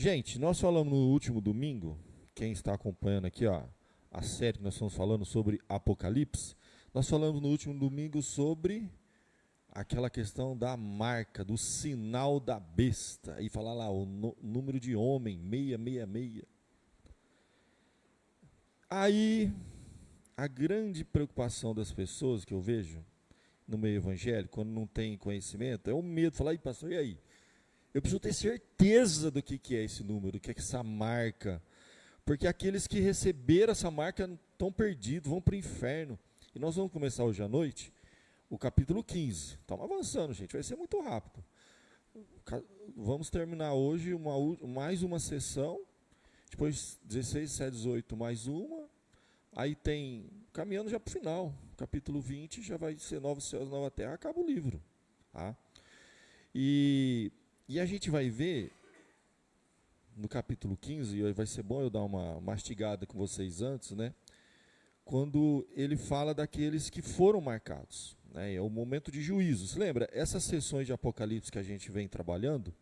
Gente, nós falamos no último domingo, quem está acompanhando aqui, ó, a série que nós estamos falando sobre Apocalipse, nós falamos no último domingo sobre aquela questão da marca, do sinal da besta, e falar lá o número de homem, 666. Aí, a grande preocupação das pessoas que eu vejo no meio evangélico, quando não tem conhecimento, é o medo de falar, e pastor, e aí? Eu preciso ter certeza do que é esse número, do que é essa marca, porque aqueles que receberam essa marca estão perdidos, vão para o inferno. E nós vamos começar hoje à noite o capítulo 15. Estamos avançando, gente, vai ser muito rápido. Vamos terminar hoje mais uma sessão, depois 16, 17, 18, mais uma. Aí tem, caminhando já para o final, capítulo 20, já vai ser Novos Céus, Nova Terra, acaba o livro. Tá? E a gente vai ver, no capítulo 15, e vai ser bom eu dar uma mastigada com vocês antes, né? Quando ele fala daqueles que foram marcados. Né? É o momento de juízo. Você lembra? Essas sessões de Apocalipse que a gente vem trabalhando,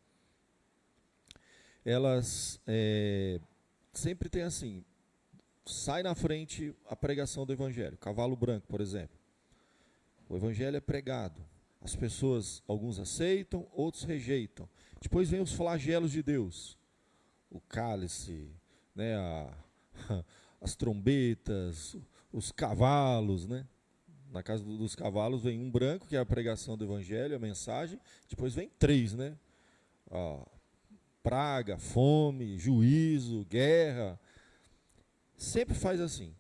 elas sempre tem assim, sai na frente a pregação do Evangelho. Cavalo branco, por exemplo. O Evangelho é pregado. As pessoas, alguns aceitam, outros rejeitam. Depois vem os flagelos de Deus. O cálice, né, as trombetas, os cavalos, né? Na casa dos cavalos vem um branco, que é a pregação do Evangelho, a mensagem. Depois vem 3, né? Praga, fome, juízo, guerra. Sempre faz assim.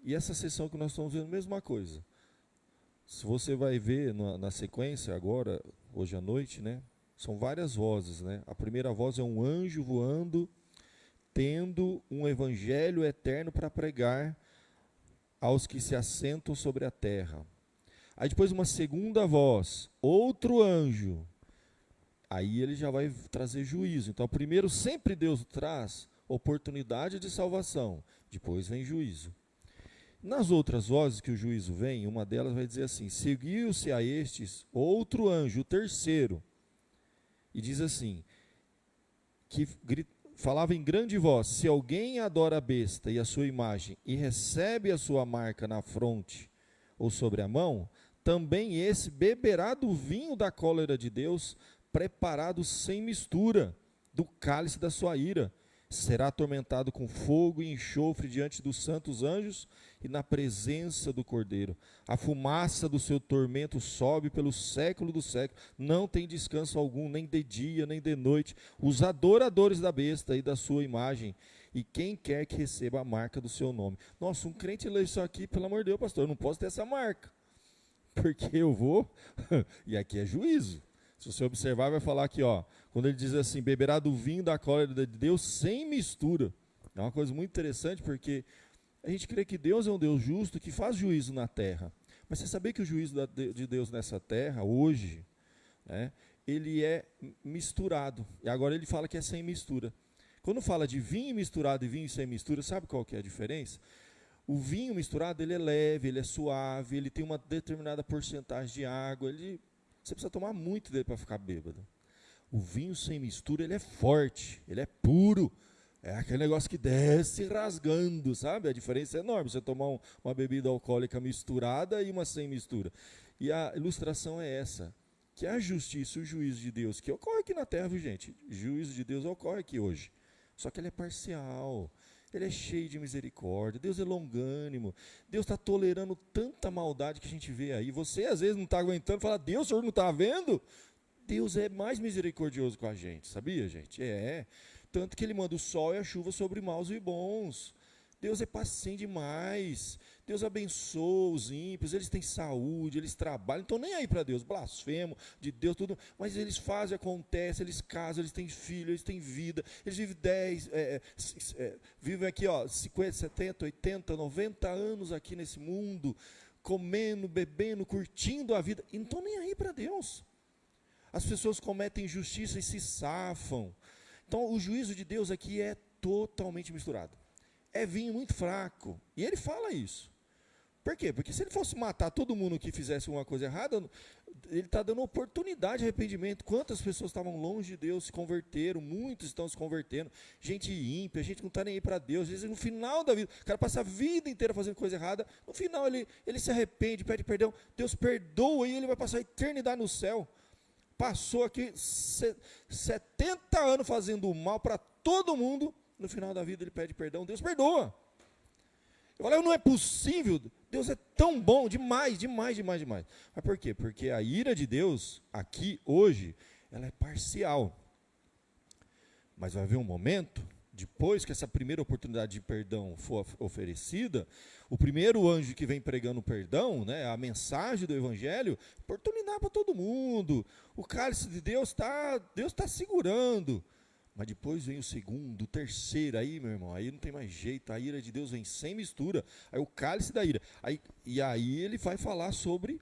E essa sessão que nós estamos vendo, a mesma coisa. Se você vai ver na sequência agora, hoje à noite, né? São várias vozes, né? A primeira voz é um anjo voando, tendo um evangelho eterno para pregar aos que se assentam sobre a terra. Aí depois uma segunda voz, outro anjo. Aí ele já vai trazer juízo. Então primeiro sempre Deus traz oportunidade de salvação, depois vem juízo. Nas outras vozes que o juízo vem, uma delas vai dizer assim: seguiu-se a estes outro anjo, o terceiro, e diz assim, que falava em grande voz: se alguém adora a besta e a sua imagem, e recebe a sua marca na fronte ou sobre a mão, também esse beberá do vinho da cólera de Deus, preparado sem mistura, do cálice da sua ira. Será atormentado com fogo e enxofre diante dos santos anjos e na presença do Cordeiro. A fumaça do seu tormento sobe pelo século do século. Não tem descanso algum, nem de dia, nem de noite. Os adoradores da besta e da sua imagem, e quem quer que receba a marca do seu nome. Nossa, um crente lê isso aqui, pelo amor de Deus, pastor, eu não posso ter essa marca, porque eu vou, e aqui é juízo. Se você observar, vai falar aqui, ó, quando ele diz assim, beberá do vinho da cólera de Deus sem mistura. É uma coisa muito interessante, porque a gente crê que Deus é um Deus justo que faz juízo na terra. Mas você sabia que o juízo de Deus nessa terra, hoje, né, ele é misturado. E agora ele fala que é sem mistura. Quando fala de vinho misturado e vinho sem mistura, sabe qual que é a diferença? O vinho misturado, ele é leve, ele é suave, ele tem uma determinada porcentagem de água, você precisa tomar muito dele para ficar bêbado. O vinho sem mistura, ele é forte, ele é puro. É aquele negócio que desce rasgando, sabe? A diferença é enorme. Você tomar uma bebida alcoólica misturada e uma sem mistura. E a ilustração é essa, que a justiça, o juízo de Deus, que ocorre aqui na terra, viu, gente? O juízo de Deus ocorre aqui hoje. Só que ele é parcial. Ele é cheio de misericórdia. Deus é longânimo. Deus está tolerando tanta maldade que a gente vê aí. Você às vezes não está aguentando, fala: Deus, o senhor não está vendo? Deus é mais misericordioso com a gente, sabia, gente? Tanto que ele manda o sol e a chuva sobre maus e bons. Deus é paciente demais. Deus abençoa os ímpios, eles têm saúde, eles trabalham, não estão nem aí para Deus, blasfemo de Deus, tudo, mas eles fazem, acontece, eles casam, eles têm filho, eles têm vida, eles vivem vivem aqui, ó, 50, 70, 80, 90 anos aqui nesse mundo, comendo, bebendo, curtindo a vida, e não estão nem aí para Deus. As pessoas cometem injustiça e se safam. Então o juízo de Deus aqui é totalmente misturado. É vinho muito fraco, e ele fala isso. Por quê? Porque se ele fosse matar todo mundo que fizesse uma coisa errada, ele está dando oportunidade de arrependimento. Quantas pessoas estavam longe de Deus, se converteram, muitos estão se convertendo, gente ímpia, gente que não está nem aí para Deus. Às vezes no final da vida, o cara passa a vida inteira fazendo coisa errada, no final ele se arrepende, pede perdão, Deus perdoa e ele vai passar a eternidade no céu. Passou aqui 70 anos fazendo o mal para todo mundo, no final da vida ele pede perdão, Deus perdoa. Eu falo, não é possível, Deus é tão bom, demais, demais, demais, demais. Mas por quê? Porque a ira de Deus, aqui, hoje, ela é parcial. Mas vai haver um momento, depois que essa primeira oportunidade de perdão for oferecida, o primeiro anjo que vem pregando perdão, né, a mensagem do evangelho, oportunidade para todo mundo. O cálice de Deus está segurando. Mas depois vem o segundo, o terceiro, aí, meu irmão, aí não tem mais jeito, a ira de Deus vem sem mistura, aí o cálice da ira. E aí ele vai falar sobre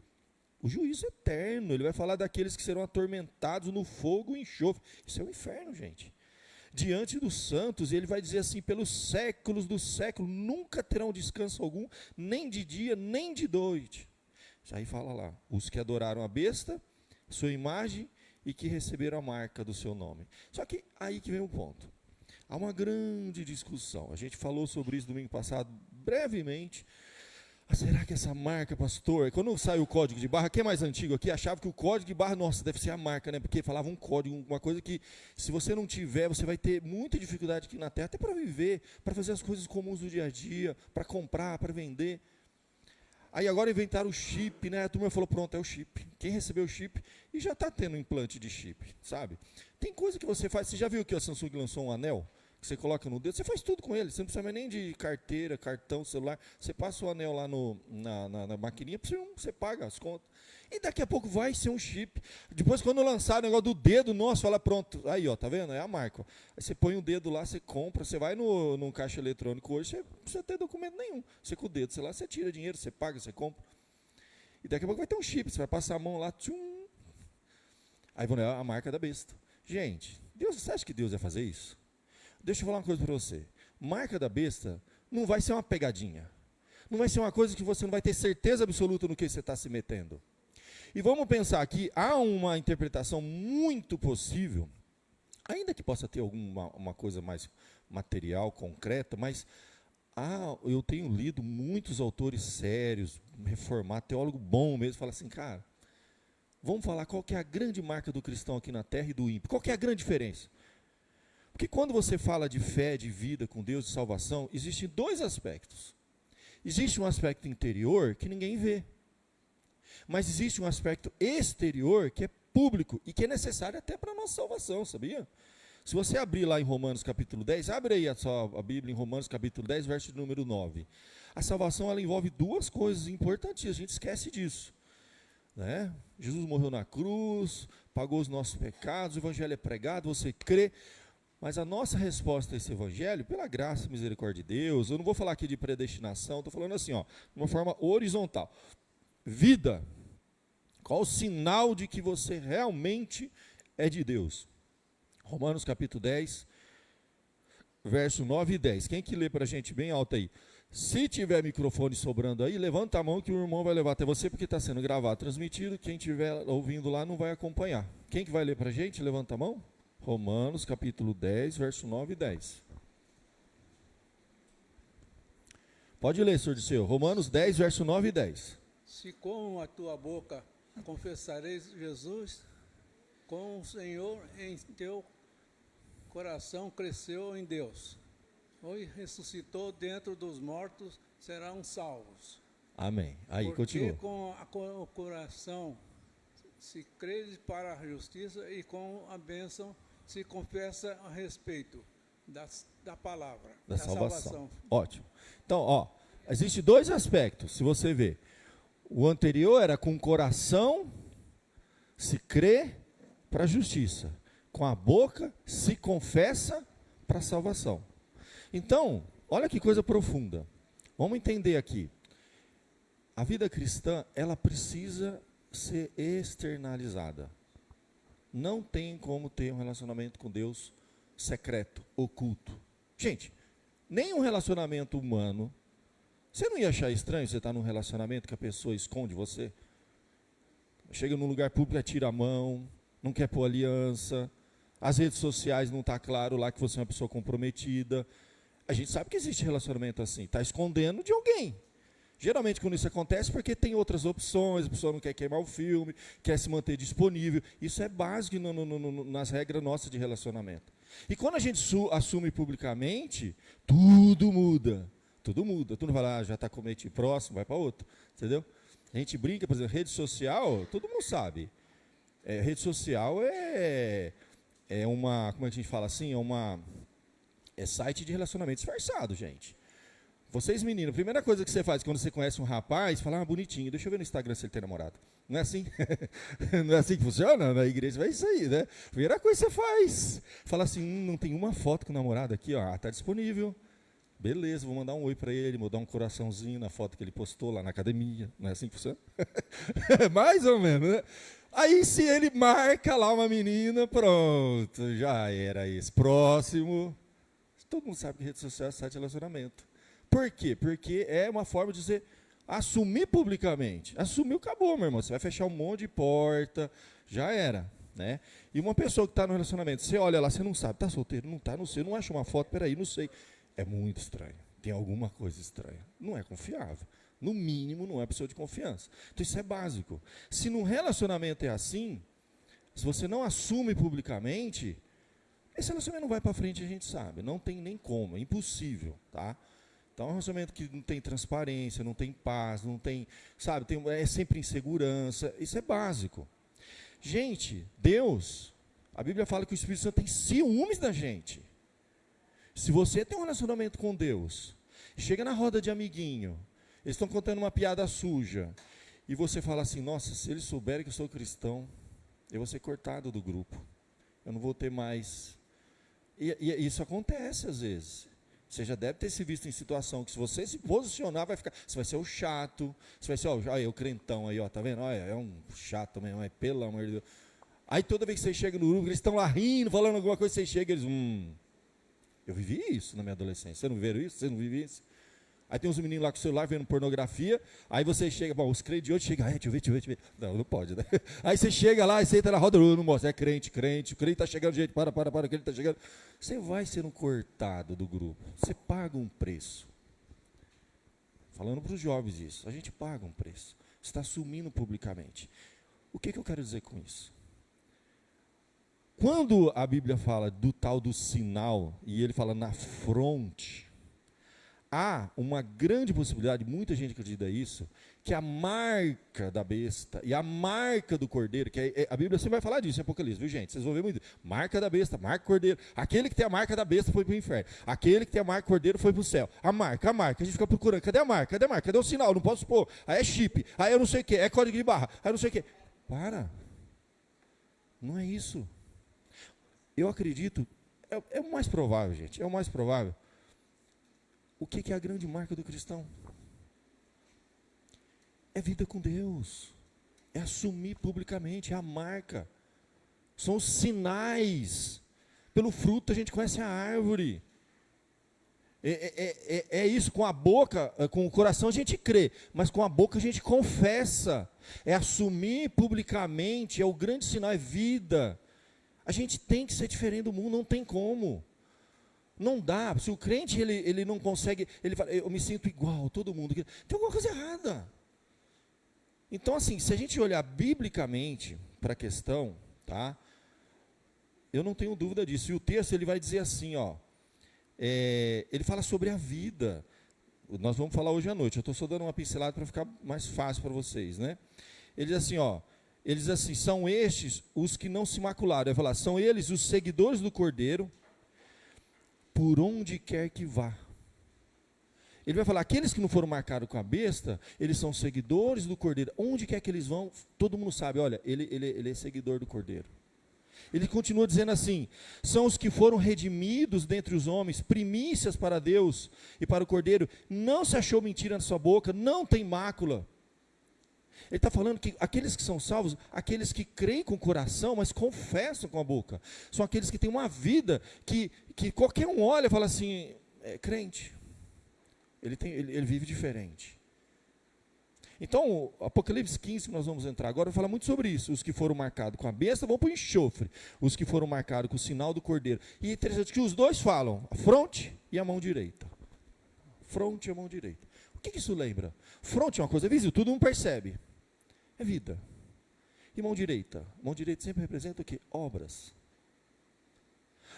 o juízo eterno, ele vai falar daqueles que serão atormentados no fogo e enxofre. Isso é o inferno, gente. Diante dos santos, ele vai dizer assim, pelos séculos dos séculos, nunca terão descanso algum, nem de dia, nem de noite. Aí fala lá, os que adoraram a besta, sua imagem, e que receberam a marca do seu nome. Só que aí que vem o ponto. Há uma grande discussão. A gente falou sobre isso domingo passado, brevemente. Será que essa marca, pastor? Quando sai o código de barra, quem é mais antigo aqui, achava que o código de barra, nossa, deve ser a marca, né? Porque falava um código, uma coisa que, se você não tiver, você vai ter muita dificuldade aqui na Terra, até para viver, para fazer as coisas comuns do dia a dia, para comprar, para vender. Aí agora inventaram o chip, né? A turma falou, pronto, é o chip. Quem recebeu o chip, e já está tendo implante de chip, sabe? Tem coisa que você faz, você já viu que a Samsung lançou um anel, que você coloca no dedo, você faz tudo com ele, você não precisa mais nem de carteira, cartão, celular, você passa o anel lá na maquininha, você paga as contas. E daqui a pouco vai ser um chip. Depois, quando lançar o negócio do dedo, nossa, fala, pronto, aí, ó, tá vendo? É a marca. Ó. Aí você põe o dedo lá, você compra, você vai num caixa eletrônico hoje, você não precisa ter documento nenhum. Você com o dedo, sei lá, você tira dinheiro, você paga, você compra. E daqui a pouco vai ter um chip, você vai passar a mão lá, tchum. Aí vão a marca da besta. Gente, você acha que Deus ia fazer isso? Deixa eu falar uma coisa para você. Marca da besta não vai ser uma pegadinha. Não vai ser uma coisa que você não vai ter certeza absoluta no que você está se metendo. E vamos pensar aqui, há uma interpretação muito possível, ainda que possa ter uma coisa mais material, concreta, mas eu tenho lido muitos autores sérios, reformados, teólogo bom mesmo, fala assim, cara, vamos falar qual que é a grande marca do cristão aqui na Terra e do ímpio, qual que é a grande diferença? Porque quando você fala de fé, de vida com Deus, de salvação, existem dois aspectos. Existe um aspecto interior que ninguém vê. Mas existe um aspecto exterior que é público e que é necessário até para a nossa salvação, sabia? Se você abrir lá em Romanos capítulo 10, abre aí a Bíblia em Romanos capítulo 10, verso número 9. A salvação ela envolve duas coisas importantes, a gente esquece disso. Né? Jesus morreu na cruz, pagou os nossos pecados, o evangelho é pregado, você crê. Mas a nossa resposta a esse evangelho, pela graça e misericórdia de Deus, eu não vou falar aqui de predestinação, estou falando assim, ó, de uma forma horizontal. Vida, qual o sinal de que você realmente é de Deus? Romanos capítulo 10, verso 9 e 10. Quem que lê para a gente bem alto aí? Se tiver microfone sobrando aí, levanta a mão que o irmão vai levar até você, porque está sendo gravado, transmitido. Quem estiver ouvindo lá não vai acompanhar. Quem que vai ler para a gente? Levanta a mão. Romanos capítulo 10, verso 9 e 10. Pode ler, senhor Disseu. Romanos 10, verso 9 e 10. Se com a tua boca confessareis Jesus, com o Senhor em teu coração cresceu em Deus, e ressuscitou dentro dos mortos, serão salvos. Amém. Aí, porque continua. Com o coração se crê para a justiça e com a bênção se confessa a respeito da palavra, da salvação. Ótimo. Então, ó, existe dois aspectos, se você ver. O anterior era com o coração se crê para a justiça. Com a boca se confessa para a salvação. Então, olha que coisa profunda. Vamos entender aqui. A vida cristã, ela precisa ser externalizada. Não tem como ter um relacionamento com Deus secreto, oculto. Gente, nem um relacionamento humano Você não ia achar estranho você estar num relacionamento que a pessoa esconde você? Chega num lugar público, tira a mão, não quer pôr aliança, as redes sociais não está claro lá que você é uma pessoa comprometida. A gente sabe que existe relacionamento assim, está escondendo de alguém. Geralmente quando isso acontece porque tem outras opções, a pessoa não quer queimar o filme, quer se manter disponível. Isso é básico nas regras nossas de relacionamento. E quando a gente assume publicamente, tudo muda. Tudo muda. Tu não fala, já está cometido, próximo, vai para outro. Entendeu? A gente brinca, por exemplo, rede social, todo mundo sabe. Rede social é uma, como é que a gente fala assim? É site de relacionamento disfarçado, gente. Vocês meninos, a primeira coisa que você faz quando você conhece um rapaz, fala, bonitinho, deixa eu ver no Instagram se ele tem namorado. Não é assim? Não é assim que funciona? Na igreja vai isso aí, né? Primeira coisa que você faz, fala assim, não tem uma foto com o namorado aqui, ó, tá disponível. Beleza, vou mandar um oi para ele, vou dar um coraçãozinho na foto que ele postou lá na academia. Não é assim que funciona? Mais ou menos, né? Aí se ele marca lá uma menina, pronto, já era esse. Próximo. Todo mundo sabe que rede social é site de relacionamento. Por quê? Porque é uma forma de você assumir publicamente. Assumiu, acabou, meu irmão. Você vai fechar um monte de porta, já era. Né? E uma pessoa que está no relacionamento, você olha lá, você não sabe, está solteiro? Não está, não sei, não acha uma foto, peraí, não sei. É muito estranho, tem alguma coisa estranha. Não é confiável. No mínimo, não é pessoa de confiança. Então isso é básico. Se no relacionamento é assim, se você não assume publicamente, esse relacionamento não vai para frente, a gente sabe. Não tem nem como, é impossível, tá? Então, é um relacionamento que não tem transparência, não tem paz, não tem, sabe, é sempre insegurança. Isso é básico. Gente, Deus, a Bíblia fala que o Espírito Santo tem ciúmes da gente. Se você tem um relacionamento com Deus, chega na roda de amiguinho, eles estão contando uma piada suja, e você fala assim, nossa, se eles souberem que eu sou cristão, eu vou ser cortado do grupo. Eu não vou ter mais. E isso acontece às vezes. Você já deve ter se visto em situação que se você se posicionar, você vai ser o chato, você vai ser, olha, o crentão aí, ó, tá vendo? Olha, é um chato mesmo, pelo amor de Deus. Aí toda vez que você chega no grupo, eles estão lá rindo, falando alguma coisa, você chega, eles, Eu vivi isso na minha adolescência, vocês não viram isso? Vocês não viviam isso? Aí tem uns meninos lá com o celular vendo pornografia, aí você chega, bom, os crentes de hoje chegam, deixa eu ver. Não pode, né? Aí você chega lá, você entra na roda, não mostra, é crente, o crente está chegando, gente, para, o crente está chegando. Você vai sendo cortado do grupo, você paga um preço. Falando para os jovens isso, a gente paga um preço, você está assumindo publicamente. O que eu quero dizer com isso? Quando a Bíblia fala do tal do sinal, e ele fala na fronte, há uma grande possibilidade, muita gente acredita isso, que a marca da besta e a marca do cordeiro, que a Bíblia sempre vai falar disso em Apocalipse, viu gente? Vocês vão ver muito. Marca da besta, marca do cordeiro. Aquele que tem a marca da besta foi para o inferno. Aquele que tem a marca do cordeiro foi para o céu. A marca. A gente fica procurando. Cadê a marca? Cadê o sinal? Não posso pôr. Aí é chip. Aí eu não sei o que. É código de barra. Aí eu não sei o que. Para. Não é isso. Eu acredito. É o mais provável, gente. É o mais provável. O que é a grande marca do cristão? É vida com Deus. É assumir publicamente, é a marca. São os sinais. Pelo fruto a gente conhece a árvore. É isso, com a boca, com o coração a gente crê, mas com a boca a gente confessa. É assumir publicamente, é o grande sinal, é vida. A gente tem que ser diferente do mundo, não tem como. Não dá, se o crente ele não consegue, ele fala, eu me sinto igual a todo mundo, tem alguma coisa errada. Então assim, se a gente olhar biblicamente para a questão, tá? Eu não tenho dúvida disso, e o texto ele vai dizer assim, ó, ele fala sobre a vida, nós vamos falar hoje à noite, eu estou só dando uma pincelada para ficar mais fácil para vocês, né? Ele diz assim, ó, são estes os que não se macularam, ele vai falar, são eles os seguidores do Cordeiro, por onde quer que vá. Ele vai falar, aqueles que não foram marcados com a besta, eles são seguidores do Cordeiro. Onde quer que eles vão, todo mundo sabe, olha, ele é seguidor do Cordeiro. Ele continua dizendo assim, são os que foram redimidos dentre os homens, primícias para Deus e para o Cordeiro, não se achou mentira na sua boca, não tem mácula. Ele está falando que aqueles que são salvos, aqueles que creem com o coração, mas confessam com a boca, são aqueles que têm uma vida que qualquer um olha e fala assim, é crente. Ele vive diferente. Então, Apocalipse 15, que nós vamos entrar agora, fala muito sobre isso. Os que foram marcados com a besta vão para o enxofre. Os que foram marcados com o sinal do cordeiro. E é interessante que os dois falam, a fronte e a mão direita. Fronte e a mão direita. O que isso lembra? Fronte é uma coisa visível, todo mundo percebe. É vida. E mão direita? Mão direita sempre representa o quê? Obras.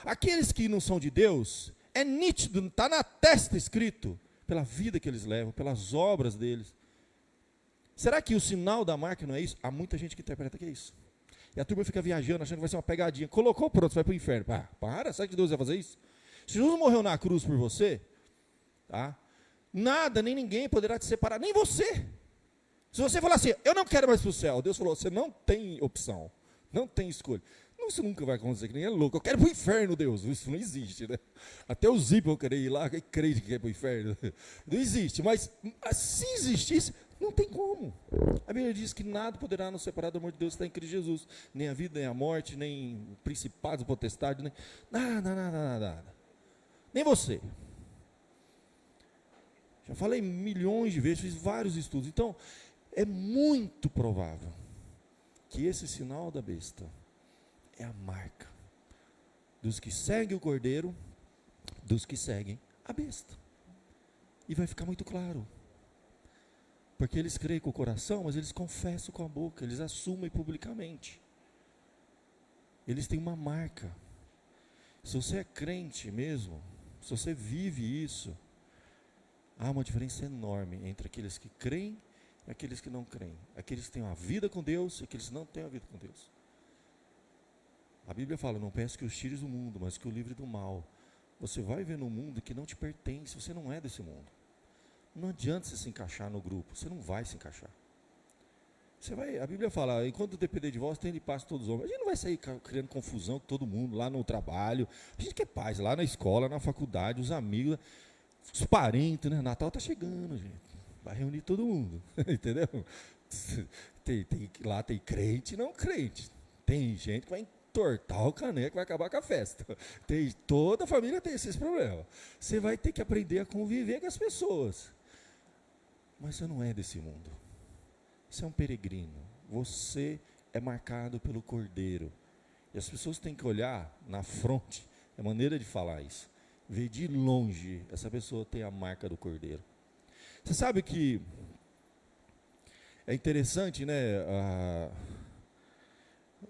Aqueles que não são de Deus, é nítido, está na testa escrito, pela vida que eles levam, pelas obras deles. Será que o sinal da marca não é isso? Há muita gente que interpreta que é isso. E a turma fica viajando, achando que vai ser uma pegadinha. Colocou, pronto, vai para o inferno. Para, será que Deus vai fazer isso? Se Jesus morreu na cruz por você, tá? Nada, nem ninguém poderá te separar, nem você. Se você falar assim, eu não quero mais para o céu, Deus falou, você não tem opção, não tem escolha. Isso nunca vai acontecer, que nem é louco. Eu quero ir para o inferno, Deus. Isso não existe, né? Até os ímpios vão querer ir lá, quem crê que quer ir para o inferno. Não existe, mas se existisse, não tem como. A Bíblia diz que nada poderá nos separar do amor de Deus que está em Cristo Jesus. Nem a vida, nem a morte, nem principados, potestade, nem nada. Nem você. Já falei milhões de vezes, fiz vários estudos. Então, é muito provável que esse sinal da besta é a marca dos que seguem o cordeiro, dos que seguem a besta. E vai ficar muito claro. Porque eles creem com o coração, mas eles confessam com a boca, eles assumem publicamente. Eles têm uma marca. Se você é crente mesmo, se você vive isso, há uma diferença enorme entre aqueles que creem e aqueles que não creem. Aqueles que têm uma vida com Deus e aqueles que não têm uma vida com Deus. A Bíblia fala, não peço que os tires do mundo, mas que o livre do mal. Você vai ver no mundo que não te pertence, você não é desse mundo. Não adianta você se encaixar no grupo, você não vai se encaixar. A Bíblia fala, enquanto depender de vós, tem de paz todos os homens. A gente não vai sair criando confusão com todo mundo, lá no trabalho. A gente quer paz, lá na escola, na faculdade, os amigos, os parentes, né? Natal está chegando, gente. Vai reunir todo mundo, entendeu? Lá tem crente e não crente. Tem gente que vai entortar o caneco, vai acabar com a festa. Toda a família tem esses problemas. Você vai ter que aprender a conviver com as pessoas. Mas você não é desse mundo. Você é um peregrino. Você é marcado pelo Cordeiro. E as pessoas têm que olhar na fronte, é a maneira de falar isso. Ver de longe, essa pessoa tem a marca do Cordeiro. Você sabe que é interessante, né?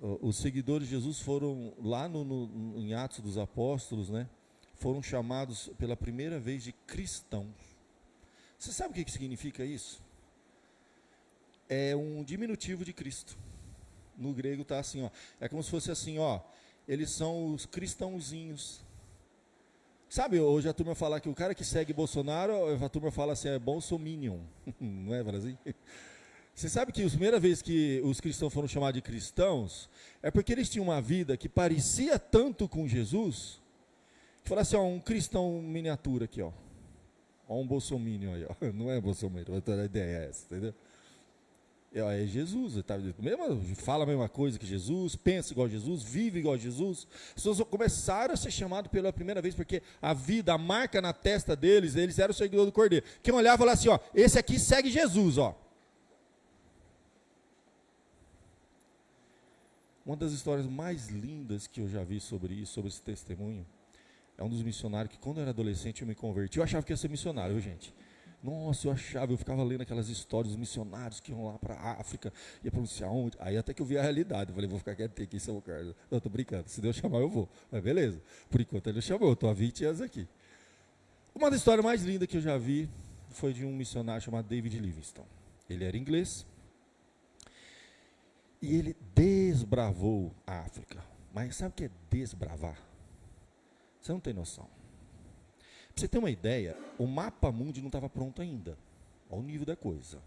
Os seguidores de Jesus foram lá em Atos dos Apóstolos, né? Foram chamados pela primeira vez de cristãos. Você sabe o que significa isso? É um diminutivo de Cristo. No grego está assim, ó. É como se fosse assim, ó. Eles são os cristãozinhos. Sabe, hoje a turma fala que o cara que segue Bolsonaro, a turma fala assim, é bolsominion. Não é, Brasil? Você sabe que a primeira vez que os cristãos foram chamados de cristãos, é porque eles tinham uma vida que parecia tanto com Jesus, que fala assim, ó, um cristão miniatura aqui, ó. Ó, um bolsominion aí, ó. Não é bolsominion, a ideia é essa, entendeu? É Jesus, tá? Fala a mesma coisa que Jesus, pensa igual a Jesus, vive igual a Jesus. As pessoas começaram a ser chamados pela primeira vez, porque a vida, a marca na testa deles, eles eram o seguidor do Cordeiro. Quem olhava falava assim, ó, esse aqui segue Jesus, ó. Uma das histórias mais lindas que eu já vi sobre isso, sobre esse testemunho, é um dos missionários que quando eu era adolescente eu me converti. Eu achava que ia ser missionário, viu, gente? Nossa, eu ficava lendo aquelas histórias dos missionários que iam lá para a África, ia para não sei aonde. Aí até que eu vi a realidade, eu falei, vou ficar quieto aqui em São Carlos. Não, estou brincando, se Deus chamar eu vou. Mas beleza, por enquanto ele chamou, eu estou há 20 anos aqui. Uma das histórias mais lindas que eu já vi foi de um missionário chamado David Livingstone. Ele era inglês e ele desbravou a África. Mas sabe o que é desbravar? Você não tem noção. Para você ter uma ideia, o mapa mundi não estava pronto ainda. Olha o nível da coisa.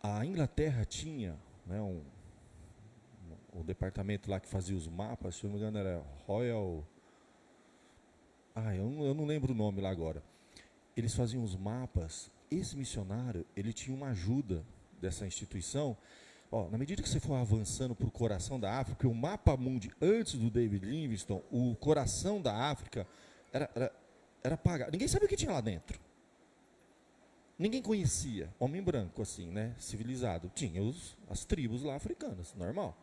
A Inglaterra tinha, né, o departamento lá que fazia os mapas, se eu não me engano era Royal... eu não lembro o nome lá agora. Eles faziam os mapas. Esse missionário, ele tinha uma ajuda dessa instituição. Ó, na medida que você for avançando para o coração da África, o mapa mundi, antes do David Livingstone, o coração da África... Era era pagar. Ninguém sabia o que tinha lá dentro. Ninguém conhecia. Homem branco, assim, né? Civilizado. Tinha as tribos lá africanas, normal.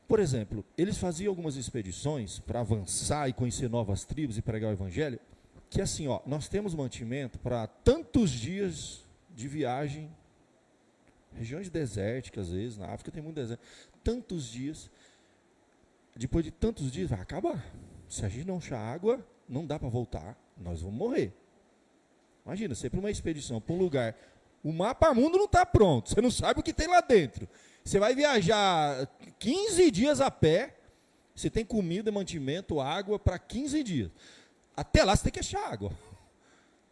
Por exemplo, eles faziam algumas expedições para avançar e conhecer novas tribos e pregar o evangelho, que assim, ó, nós temos mantimento para tantos dias de viagem, regiões desérticas, às vezes, na África tem muito deserto, tantos dias, depois de tantos dias vai acabar. Se a gente não achar água, não dá para voltar, nós vamos morrer. Imagina, você ir para uma expedição, para um lugar, o mapa mundo não está pronto, você não sabe o que tem lá dentro. Você vai viajar 15 dias a pé, você tem comida, mantimento, água para 15 dias. Até lá você tem que achar água.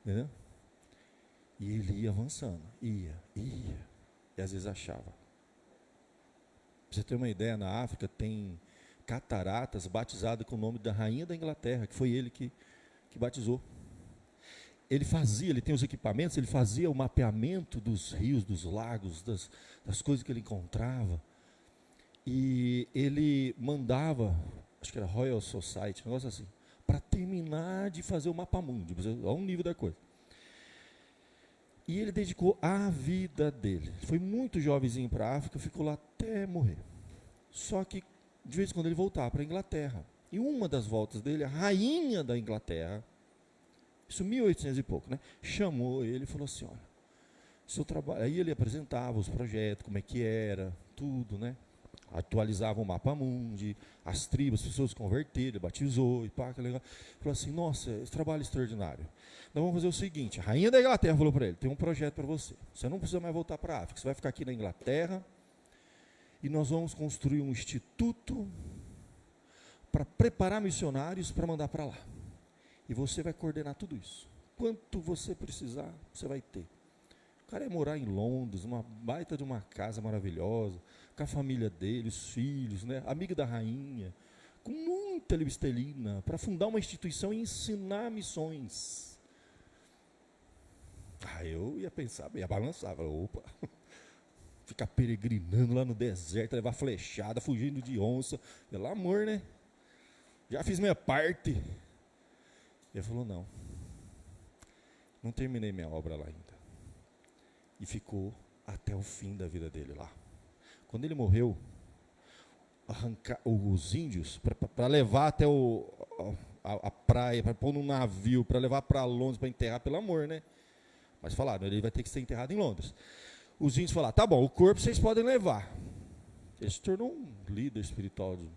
Entendeu? E ele ia avançando, ia. E às vezes achava. Pra você ter uma ideia, na África tem cataratas batizadas com o nome da rainha da Inglaterra, que foi ele que batizou. Ele tem os equipamentos, ele fazia o mapeamento dos rios, dos lagos, das coisas que ele encontrava. E ele mandava, acho que era Royal Society, um negócio assim, para terminar de fazer o mapa mundo, a um nível da coisa. E ele dedicou a vida dele. Foi muito jovenzinho para a África, ficou lá até morrer. Só que, de vez em quando, ele voltava para a Inglaterra. E uma das voltas dele, a rainha da Inglaterra, isso 1800 e pouco, né? Chamou ele e falou assim, olha, seu trabalho. Aí ele apresentava os projetos, como é que era, tudo, né? Atualizava o mapa mundi, as tribos, as pessoas converteram, ele batizou e pá, que legal. Falou assim, nossa, esse trabalho é extraordinário. Nós vamos fazer o seguinte, a rainha da Inglaterra falou para ele, tem um projeto para você. Você não precisa mais voltar para a África, você vai ficar aqui na Inglaterra e nós vamos construir um instituto para preparar missionários para mandar para lá. E você vai coordenar tudo isso. Quanto você precisar, você vai ter. O cara ia morar em Londres, uma baita de uma casa maravilhosa, com a família dele, os filhos, né? Amigo da rainha, com muita libestelina, para fundar uma instituição e ensinar missões. Eu ia pensar, ia balançar, opa, ficar peregrinando lá no deserto, levar flechada, fugindo de onça, pelo amor, né? Já fiz minha parte. Ele falou, não terminei minha obra lá ainda. E ficou até o fim da vida dele lá. Quando ele morreu, os índios, para levar até a praia, para pôr num navio, para levar para Londres, para enterrar, pelo amor, né? Mas falaram, ele vai ter que ser enterrado em Londres. Os índios falaram, tá bom, o corpo vocês podem levar. Ele se tornou um líder espiritual de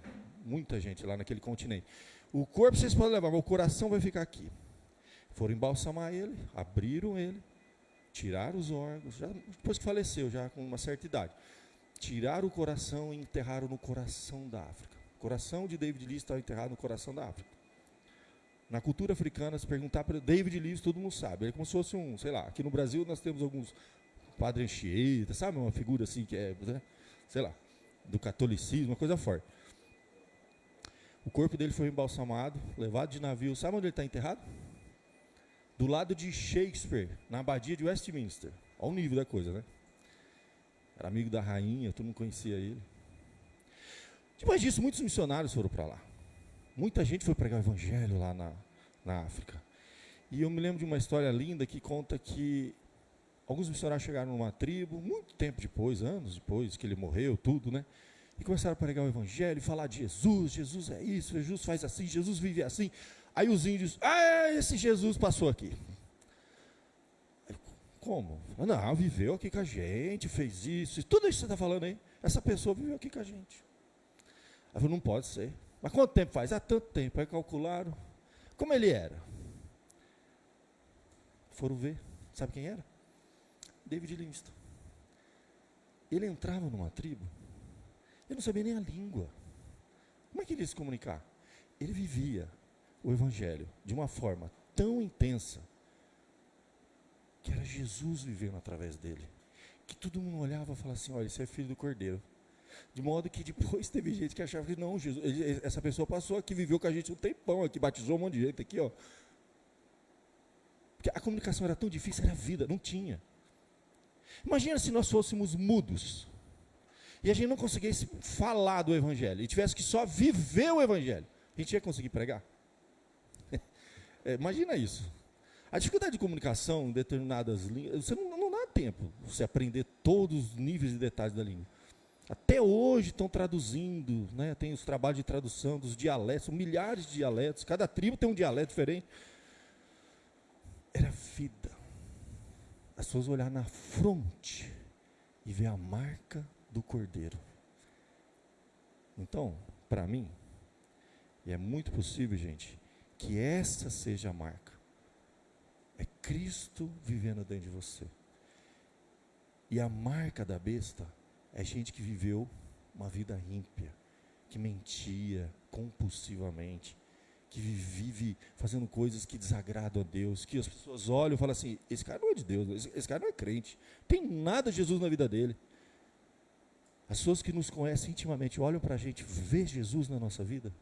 muita gente lá naquele continente. O corpo vocês podem levar, mas o coração vai ficar aqui. Foram embalsamar ele, abriram ele, tiraram os órgãos, já, depois que faleceu, já com uma certa idade. Tiraram o coração e enterraram no coração da África. O coração de David Livingstone estava enterrado no coração da África. Na cultura africana, se perguntar para David Livingstone, todo mundo sabe. Ele é como se fosse um, sei lá, aqui no Brasil nós temos alguns Padre Anchieta, sabe? Uma figura assim que é, sei lá, do catolicismo, uma coisa forte. O corpo dele foi embalsamado, levado de navio. Sabe onde ele está enterrado? Do lado de Shakespeare, na abadia de Westminster. Olha o nível da coisa, né? Era amigo da rainha, todo mundo conhecia ele. Depois disso, muitos missionários foram para lá. Muita gente foi pregar o evangelho lá na África. E eu me lembro de uma história linda que conta que alguns missionários chegaram numa tribo, muito tempo depois, anos depois que ele morreu, tudo, né? E começaram a pregar o evangelho e falar de Jesus. Jesus é isso, Jesus faz assim, Jesus vive assim. Aí os índios, esse Jesus passou aqui. Aí, como? Não, viveu aqui com a gente, fez isso. Tudo isso que você está falando aí, essa pessoa viveu aqui com a gente. Aí falou, não pode ser. Mas quanto tempo faz? Tanto tempo. Aí calcularam. Como ele era? Foram ver. Sabe quem era? David Livingstone. Ele entrava numa tribo, ele não sabia nem a língua. Como é que ele ia se comunicar? Ele vivia o evangelho de uma forma tão intensa, que era Jesus vivendo através dele, que todo mundo olhava e falava assim, olha, esse é filho do Cordeiro. De modo que depois teve gente que achava que não, Jesus, essa pessoa passou aqui, viveu com a gente um tempão aqui, batizou um monte de gente aqui, ó. Porque a comunicação era tão difícil, era vida, não tinha. Imagina se nós fôssemos mudos, e a gente não conseguisse falar do evangelho, e tivesse que só viver o evangelho, a gente ia conseguir pregar? Imagina isso. A dificuldade de comunicação em determinadas línguas, você não dá tempo de você aprender todos os níveis e detalhes da língua. Até hoje estão traduzindo, né? Tem os trabalhos de tradução dos dialetos, são milhares de dialetos, cada tribo tem um dialeto diferente. Era vida. As pessoas olhar na fronte e ver a marca do Cordeiro. Então, para mim, e é muito possível, gente, que essa seja a marca. É Cristo vivendo dentro de você. E a marca da besta é gente que viveu uma vida ímpia, que mentia compulsivamente, que vive fazendo coisas que desagradam a Deus, que as pessoas olham e falam assim, esse cara não é de Deus, esse cara não é crente, tem nada de Jesus na vida dele. As pessoas que nos conhecem intimamente olham para a gente, vê Jesus na nossa vida,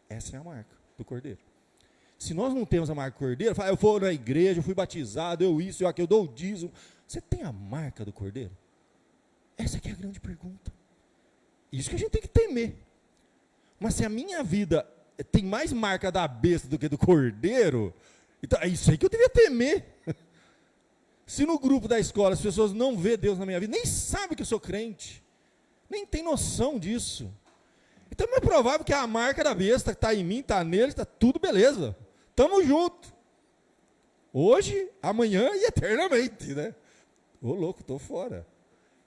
essa é a marca do Cordeiro. Se nós não temos a marca do Cordeiro, fala, eu vou na igreja, eu fui batizado, eu isso, eu aquilo, eu dou o dízimo. Você tem a marca do Cordeiro? Essa aqui é a grande pergunta. Isso que a gente tem que temer. Mas se a minha vida tem mais marca da besta do que do Cordeiro, então é isso aí que eu devia temer. Se no grupo da escola as pessoas não vê Deus na minha vida, nem sabem que eu sou crente, nem tem noção disso, então é mais provável que a marca da besta que está em mim, está nele, está tudo beleza. Tamo junto. Hoje, amanhã e eternamente, né? Ô louco, estou fora.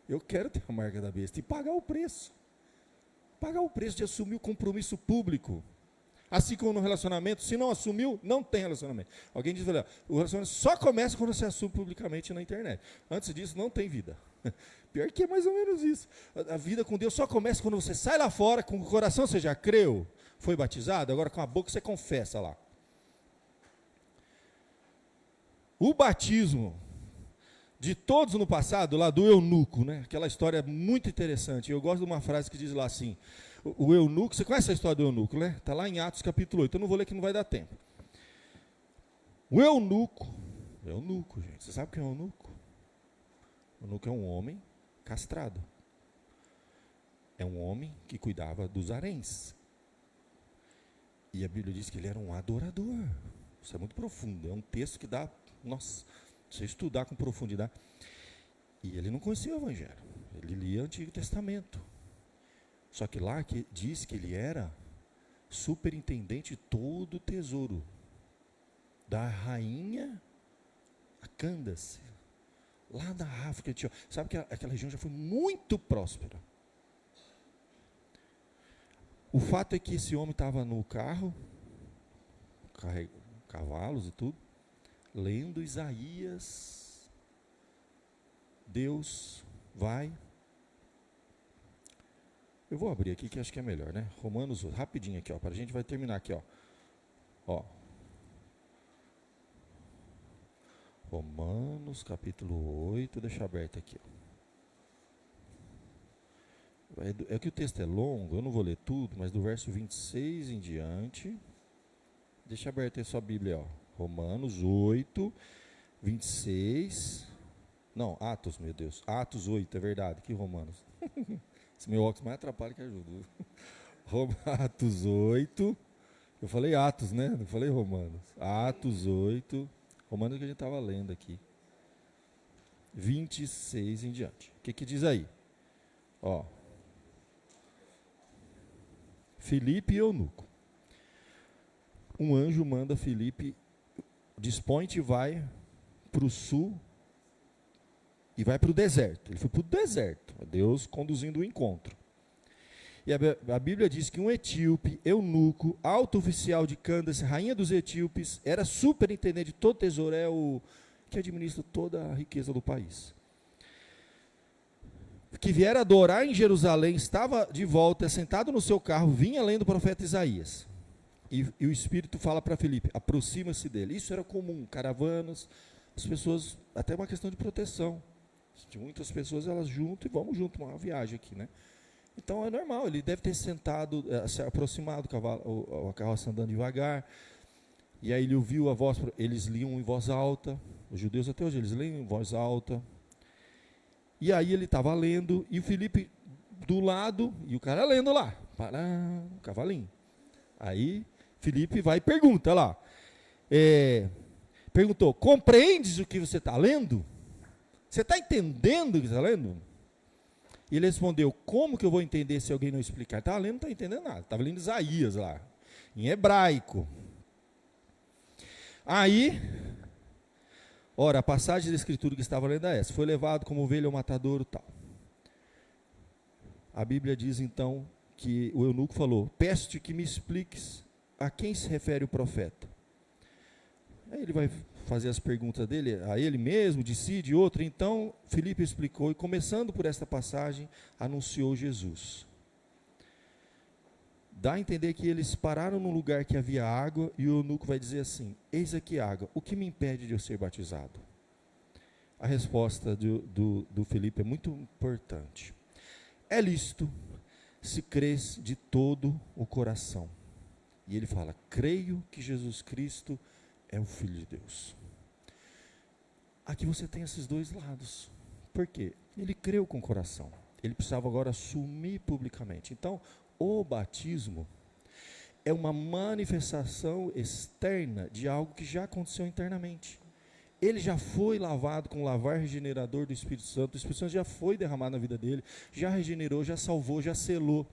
Eu quero ter a marca da besta e pagar o preço. Pagar o preço de assumir o compromisso público. Assim como no relacionamento, se não assumiu, não tem relacionamento. Alguém diz, olha, o relacionamento só começa quando você assume publicamente na internet. Antes disso, não tem vida. Pior que é mais ou menos isso. A vida com Deus só começa quando você sai lá fora, com o coração você já creu, foi batizado, agora com a boca você confessa lá. O batismo de todos no passado, lá do eunuco, né? Aquela história muito interessante. Eu gosto de uma frase que diz lá assim, o eunuco, você conhece a história do eunuco, né? Está lá em Atos capítulo 8, eu não vou ler que não vai dar tempo. O eunuco, gente, você sabe o que é um eunuco? O eunuco é um homem castrado. É um homem que cuidava dos haréns. E a Bíblia diz que ele era um adorador. Isso é muito profundo, é um texto que dá, nossa, você estudar com profundidade. E ele não conhecia o Evangelho, ele lia o Antigo Testamento. Só que lá que diz que ele era superintendente de todo o tesouro da rainha Candace, lá da África. Sabe que aquela região já foi muito próspera. O fato é que esse homem estava no carro, cavalos e tudo, lendo Isaías. Deus vai. Eu vou abrir aqui que acho que é melhor, né? Romanos, rapidinho aqui, ó, para a gente vai terminar aqui, ó. Romanos, capítulo 8, deixa aberto aqui, ó. É que o texto é longo, eu não vou ler tudo, mas do verso 26 em diante, deixa aberto aí sua Bíblia, ó. Romanos 8, 26, não, Atos, meu Deus, Atos 8, é verdade, que Romanos. Esse meu óculos mais atrapalha que ajuda. Atos 8, eu falei Atos, né? Não falei Romanos. Atos 8, Romanos que a gente estava lendo aqui. 26 em diante. O que diz aí? Ó. Filipe e eunuco. Um anjo manda Filipe, dispõe-te e vai para o sul e vai para o deserto. Ele foi para o deserto, Deus conduzindo o encontro. E a Bíblia diz que um etíope, eunuco, alto oficial de Candace, rainha dos etíopes, era superintendente de todo o tesouro, é o que administra toda a riqueza do país. Que viera adorar em Jerusalém, estava de volta, sentado no seu carro, vinha lendo o profeta Isaías. E o Espírito fala para Filipe, aproxima-se dele. Isso era comum, caravanas, as pessoas, até uma questão de proteção. De muitas pessoas, elas juntam e vamos junto, uma viagem aqui, né? Então é normal, ele deve ter sentado, se aproximado, a carroça andando devagar, e aí ele ouviu a voz, eles liam em voz alta, os judeus até hoje, eles leem em voz alta, e aí ele estava lendo, e o Filipe do lado, e o cara lendo lá, cavalinho. Aí Filipe vai e pergunta lá, perguntou, compreendes o que você está lendo? Você está entendendo o que está lendo? E ele respondeu, como que eu vou entender se alguém não explicar? Estava lendo, não está entendendo nada. Estava lendo Isaías lá, em hebraico. Aí, ora, a passagem da escritura que estava lendo é essa. Foi levado como ovelha ao matadouro, tal. A Bíblia diz então que o eunuco falou, peço-te que me expliques a quem se refere o profeta. Aí ele vai fazer as perguntas dele, a ele mesmo, de si, de outro. Então, Filipe explicou, e começando por esta passagem, anunciou Jesus. Dá a entender que eles pararam num lugar que havia água, e o eunuco vai dizer assim, eis aqui água, o que me impede de eu ser batizado? A resposta do Filipe é muito importante. É lícito se crês de todo o coração. E ele fala, creio que Jesus Cristo é o Filho de Deus. Aqui você tem esses dois lados. Por quê? Ele creu com o coração. Ele precisava agora assumir publicamente. Então, o batismo é uma manifestação externa de algo que já aconteceu internamente. Ele já foi lavado com o lavar regenerador do Espírito Santo. O Espírito Santo já foi derramado na vida dele, já regenerou, já salvou, já selou.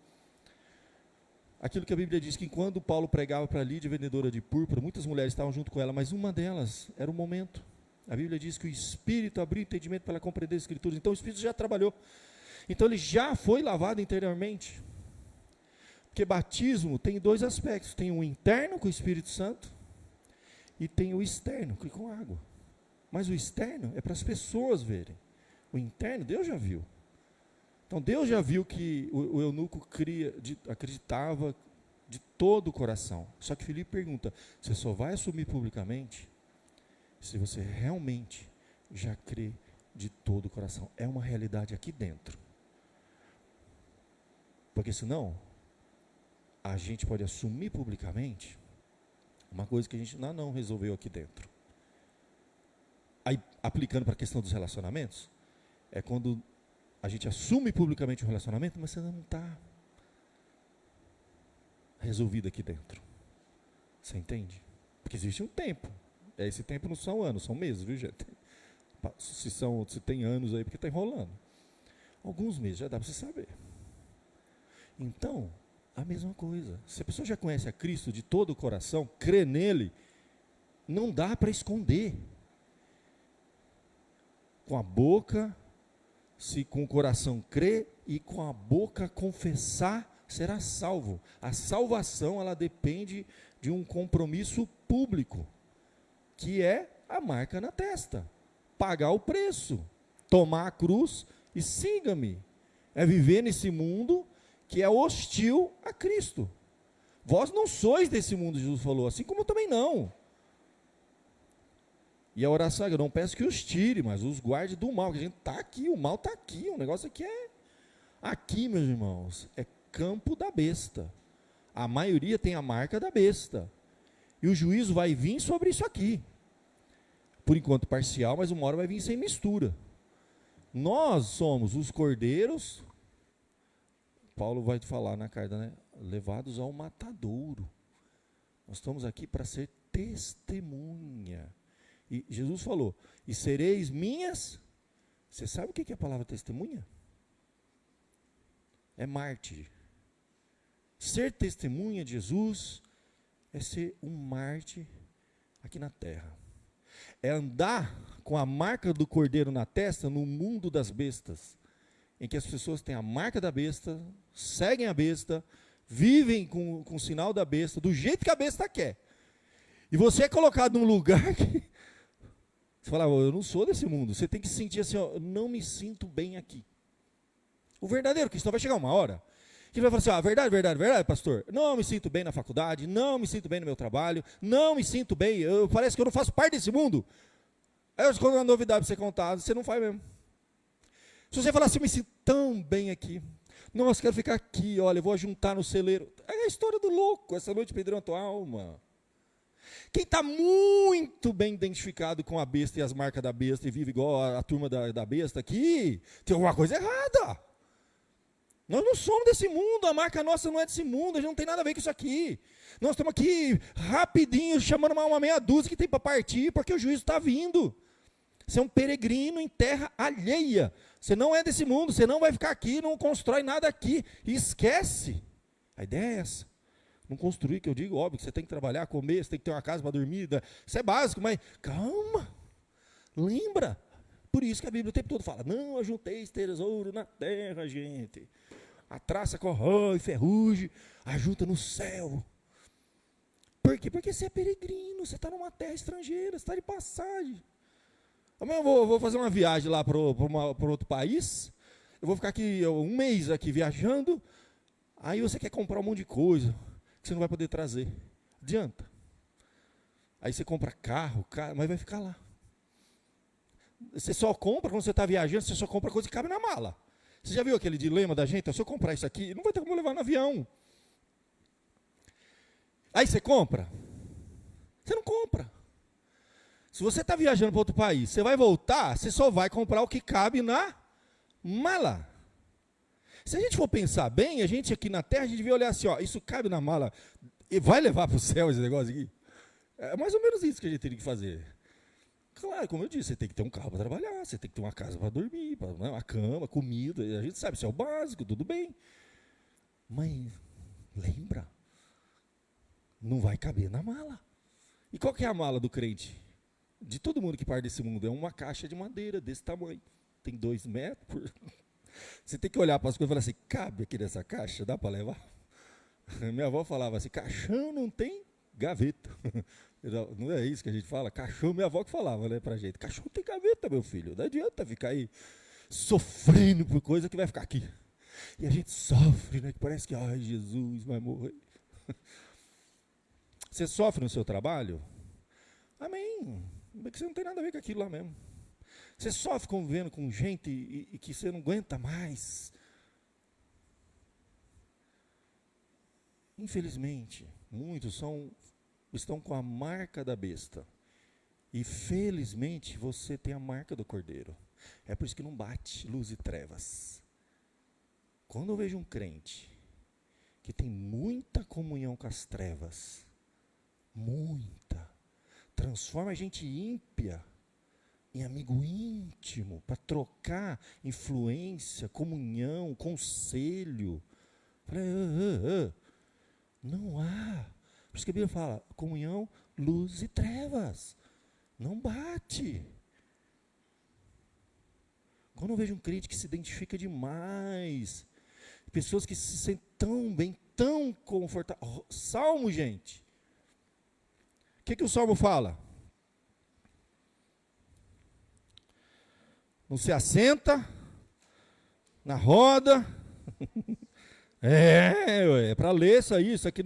Aquilo que a Bíblia diz que quando Paulo pregava para Lídia, vendedora de púrpura, muitas mulheres estavam junto com ela, mas uma delas era o momento. A Bíblia diz que o Espírito abriu entendimento para ela compreender as Escrituras. Então o Espírito já trabalhou. Então ele já foi lavado interiormente. Porque batismo tem dois aspectos. Tem o interno com o Espírito Santo e tem o externo com água. Mas o externo é para as pessoas verem. O interno Deus já viu. Então Deus já viu que o eunuco acreditava de todo o coração. Só que Filipe pergunta, você só vai assumir publicamente se você realmente já crê de todo o coração. É uma realidade aqui dentro. Porque senão, a gente pode assumir publicamente uma coisa que a gente não resolveu aqui dentro. Aí, aplicando para a questão dos relacionamentos, é quando a gente assume publicamente um relacionamento, mas você não está resolvido aqui dentro. Você entende? Porque existe um tempo. Esse tempo não são anos, são meses, viu, gente? Se tem anos aí, porque está enrolando. Alguns meses, já dá para você saber. Então, a mesma coisa. Se a pessoa já conhece a Cristo de todo o coração, crê nele, não dá para esconder. Com a boca, se com o coração crer e com a boca confessar, será salvo. A salvação, ela depende de um compromisso público, que é a marca na testa. Pagar o preço, tomar a cruz e siga-me. É viver nesse mundo que é hostil a Cristo. Vós não sois desse mundo, Jesus falou, assim como eu também não. E a oração é, eu não peço que os tire, mas os guarde do mal, porque a gente está aqui, o mal está aqui, o negócio aqui é... Aqui, meus irmãos, é campo da besta. A maioria tem a marca da besta. E o juízo vai vir sobre isso aqui. Por enquanto parcial, mas uma hora vai vir sem mistura. Nós somos os cordeiros, Paulo vai falar na carta, né? Levados ao matadouro. Nós estamos aqui para ser testemunha. E Jesus falou, e sereis minhas. Você sabe o que é a palavra testemunha? É mártir. Ser testemunha de Jesus é ser um mártir aqui na terra. É andar com a marca do cordeiro na testa no mundo das bestas, em que as pessoas têm a marca da besta, seguem a besta, vivem com o sinal da besta, do jeito que a besta quer. E você é colocado num lugar que... Você fala, eu não sou desse mundo. Você tem que sentir assim, ó, eu não me sinto bem aqui. O verdadeiro cristão vai chegar uma hora que vai falar assim, verdade, pastor. Não me sinto bem na faculdade, não me sinto bem no meu trabalho, não me sinto bem, parece que eu não faço parte desse mundo. Aí eu quando uma novidade para você contar, você não faz mesmo. Se você falar assim, eu me sinto tão bem aqui. Nossa, quero ficar aqui, olha, eu vou juntar no celeiro. É a história do louco, essa noite pediram a tua alma. Quem está muito bem identificado com a besta e as marcas da besta e vive igual a turma da besta aqui, tem alguma coisa errada. Nós não somos desse mundo, a marca nossa não é desse mundo, a gente não tem nada a ver com isso aqui. Nós estamos aqui rapidinho, chamando uma meia dúzia que tem para partir, porque o juízo está vindo. Você é um peregrino em terra alheia. Você não é desse mundo, você não vai ficar aqui, não constrói nada aqui. E esquece. A ideia é essa. Não construir, que eu digo, óbvio, que você tem que trabalhar, comer, você tem que ter uma casa para dormir. Isso é básico, mas calma. Lembra. Por isso que a Bíblia o tempo todo fala, não ajunteis tesouro na terra, gente. A traça corrói, ferrugem, ajunta no céu. Por quê? Porque você é peregrino, você está numa terra estrangeira, você está de passagem. Amanhã eu vou fazer uma viagem lá para outro país, eu vou ficar aqui um mês aqui viajando, aí você quer comprar um monte de coisa que você não vai poder trazer. Adianta. Aí você compra carro, mas vai ficar lá. Você só compra, quando você está viajando, você só compra coisa que cabe na mala. Você já viu aquele dilema da gente? Se eu comprar isso aqui, não vai ter como levar no avião. Aí você compra? Você não compra. Se você está viajando para outro país, você vai voltar, você só vai comprar o que cabe na mala. Se a gente for pensar bem, a gente aqui na Terra, a gente devia olhar assim, ó, isso cabe na mala, e vai levar para o céu esse negócio aqui? É mais ou menos isso que a gente teria que fazer. Claro, como eu disse, você tem que ter um carro para trabalhar, você tem que ter uma casa para dormir, uma cama, comida, a gente sabe, isso é o básico, tudo bem. Mas, lembra, não vai caber na mala. E qual que é a mala do crente? De todo mundo que parte desse mundo, é uma caixa de madeira desse tamanho. Tem 2 metros. Você tem que olhar para as coisas e falar assim, cabe aqui nessa caixa? Dá para levar? Minha avó falava assim, caixão não tem gaveta. Não é isso que a gente fala? Caixão, minha avó que falava, né, pra gente. Caixão tem gaveta, meu filho. Não adianta ficar aí sofrendo por coisa que vai ficar aqui. E a gente sofre, né? Que parece que, ai, Jesus vai morrer. Você sofre no seu trabalho? Amém. Porque você não tem nada a ver com aquilo lá mesmo. Você sofre convivendo com gente e que você não aguenta mais. Infelizmente, muitos estão com a marca da besta. E felizmente você tem a marca do cordeiro. É por isso que não bate luz e trevas. Quando eu vejo um crente que tem muita comunhão com as trevas, muita, transforma a gente ímpia em amigo íntimo, para trocar influência, comunhão, conselho. Não há. Por isso que a Bíblia fala, comunhão, luz e trevas. Não bate. Quando eu vejo um crente que se identifica demais, pessoas que se sentem tão bem, tão confortáveis. Salmo, gente. O que o Salmo fala? Não se assenta na roda. É para ler isso aí. Isso aqui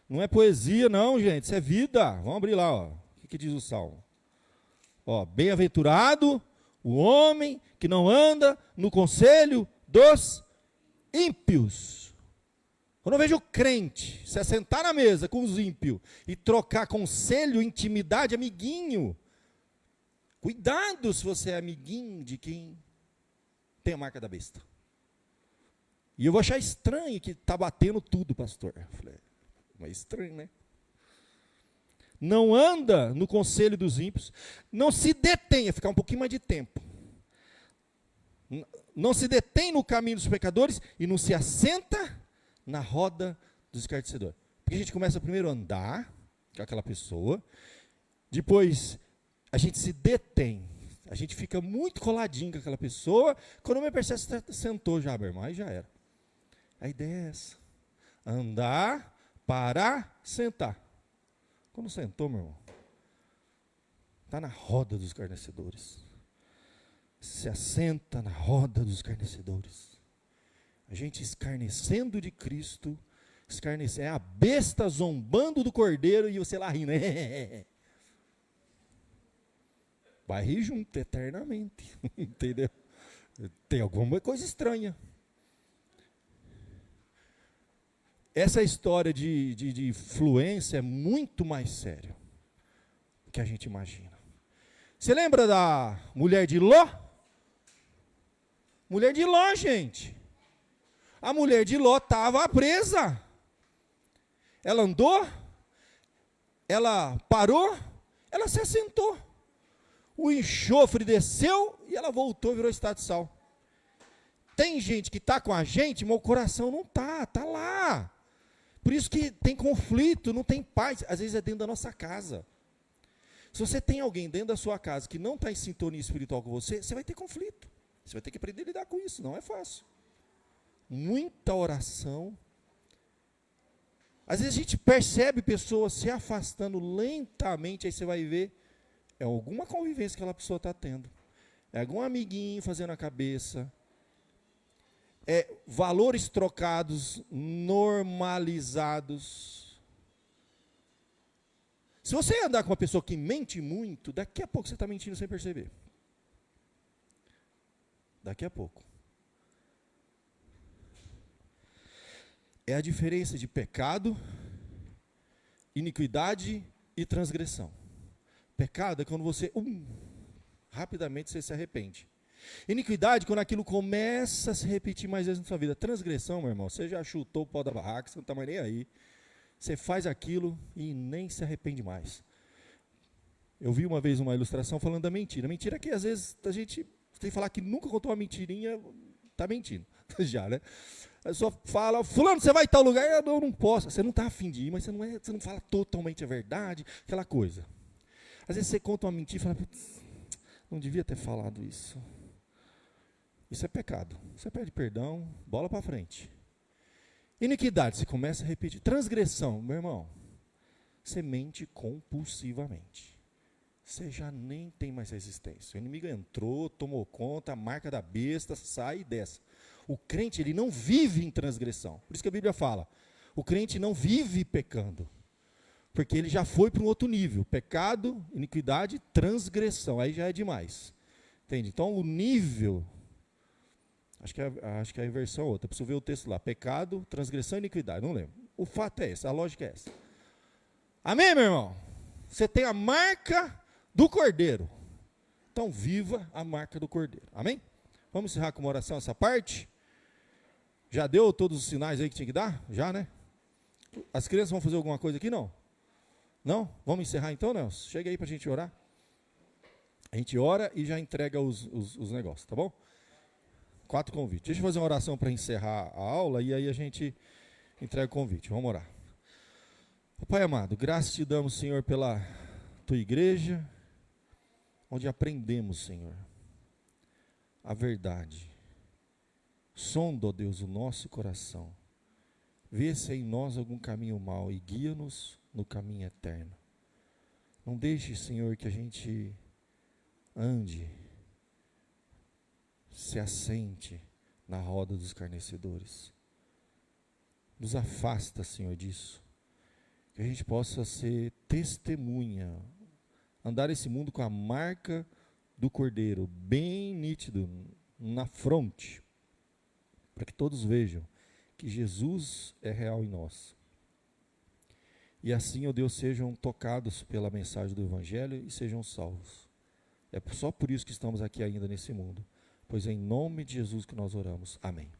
não é poesia, não, gente. Isso é vida. Vamos abrir lá, ó. O que diz o Salmo? Ó, bem-aventurado o homem que não anda no conselho dos ímpios. Quando eu vejo o crente se assentar na mesa com os ímpios e trocar conselho, intimidade, amiguinho, cuidado se você é amiguinho de quem tem a marca da besta. E eu vou achar estranho que está batendo tudo, pastor. Eu falei, mas estranho, né? Não anda no conselho dos ímpios, não se detenha, ficar um pouquinho mais de tempo. Não se detém no caminho dos pecadores e não se assenta na roda dos escarnecedores. Porque a gente começa primeiro a andar com aquela pessoa, depois a gente se detém, a gente fica muito coladinho com aquela pessoa, quando me percebe, você sentou já, meu irmão, aí já era. A ideia é essa, andar, parar, sentar. Quando sentou, meu irmão, está na roda dos escarnecedores. Se assenta na roda dos escarnecedores. A gente escarnecendo de Cristo, é a besta zombando do cordeiro e você lá rindo. Vai rir junto eternamente, entendeu? Tem alguma coisa estranha. Essa história de fluência é muito mais séria do que a gente imagina. Você lembra da mulher de Ló? Mulher de Ló, gente. A mulher de Ló estava presa. Ela andou, ela parou, ela se assentou. O enxofre desceu e ela voltou e virou estado de sal. Tem gente que está com a gente, mas o coração não está lá. Por isso que tem conflito, não tem paz. Às vezes é dentro da nossa casa. Se você tem alguém dentro da sua casa que não está em sintonia espiritual com você, você vai ter conflito. Você vai ter que aprender a lidar com isso, não é fácil. Muita oração. Às vezes a gente percebe pessoas se afastando lentamente, aí você vai ver, é alguma convivência que aquela pessoa está tendo. É algum amiguinho fazendo a cabeça. É valores trocados, normalizados. Se você andar com uma pessoa que mente muito, daqui a pouco você está mentindo sem perceber. Daqui a pouco. É a diferença de pecado, iniquidade e transgressão. Pecado é quando você, rapidamente você se arrepende. Iniquidade é quando aquilo começa a se repetir mais vezes na sua vida. Transgressão, meu irmão, você já chutou o pau da barraca, você não está mais nem aí. Você faz aquilo e nem se arrepende mais. Eu vi uma vez uma ilustração falando da mentira. Mentira que às vezes a gente tem que falar que nunca contou uma mentirinha, está mentindo. Já, né? A pessoa fala, fulano, você vai em tal lugar? Eu não posso. Você não está afim de ir, mas você não fala totalmente a verdade, aquela coisa. Às vezes você conta uma mentira e fala, não devia ter falado isso. Isso é pecado. Você pede perdão, bola para frente. Iniquidade, você começa a repetir. Transgressão, meu irmão, você mente compulsivamente. Você já nem tem mais resistência. O inimigo entrou, tomou conta, a marca da besta, sai e desce. O crente, ele não vive em transgressão. Por isso que a Bíblia fala, o crente não vive pecando. Porque ele já foi para um outro nível. Pecado, iniquidade, transgressão. Aí já é demais. Entende? Então o nível, acho que a inversão é outra. Preciso ver o texto lá. Pecado, transgressão e iniquidade. Não lembro. O fato é esse, a lógica é essa. Amém, meu irmão? Você tem a marca do Cordeiro. Então viva a marca do Cordeiro. Amém? Vamos encerrar com uma oração essa parte? Já deu todos os sinais aí que tinha que dar? Já, né? As crianças vão fazer alguma coisa aqui? Não? Não? Vamos encerrar então, Nelson? Chega aí para a gente orar. A gente ora e já entrega os negócios, tá bom? 4 convites. Deixa eu fazer uma oração para encerrar a aula e aí a gente entrega o convite. Vamos orar. Pai amado, graças te damos, Senhor, pela tua igreja, onde aprendemos, Senhor, a verdade. Sonda, ó Deus, o nosso coração. Vê se é em nós algum caminho mau e guia-nos no caminho eterno. Não deixe, Senhor, que a gente ande, se assente na roda dos escarnecedores. Nos afasta, Senhor, disso. Que a gente possa ser testemunha, andar esse mundo com a marca do Cordeiro, bem nítido, na fronte, para que todos vejam que Jesus é real em nós. E assim, ó Deus, sejam tocados pela mensagem do Evangelho e sejam salvos. É só por isso que estamos aqui ainda nesse mundo. Pois é em nome de Jesus que nós oramos. Amém.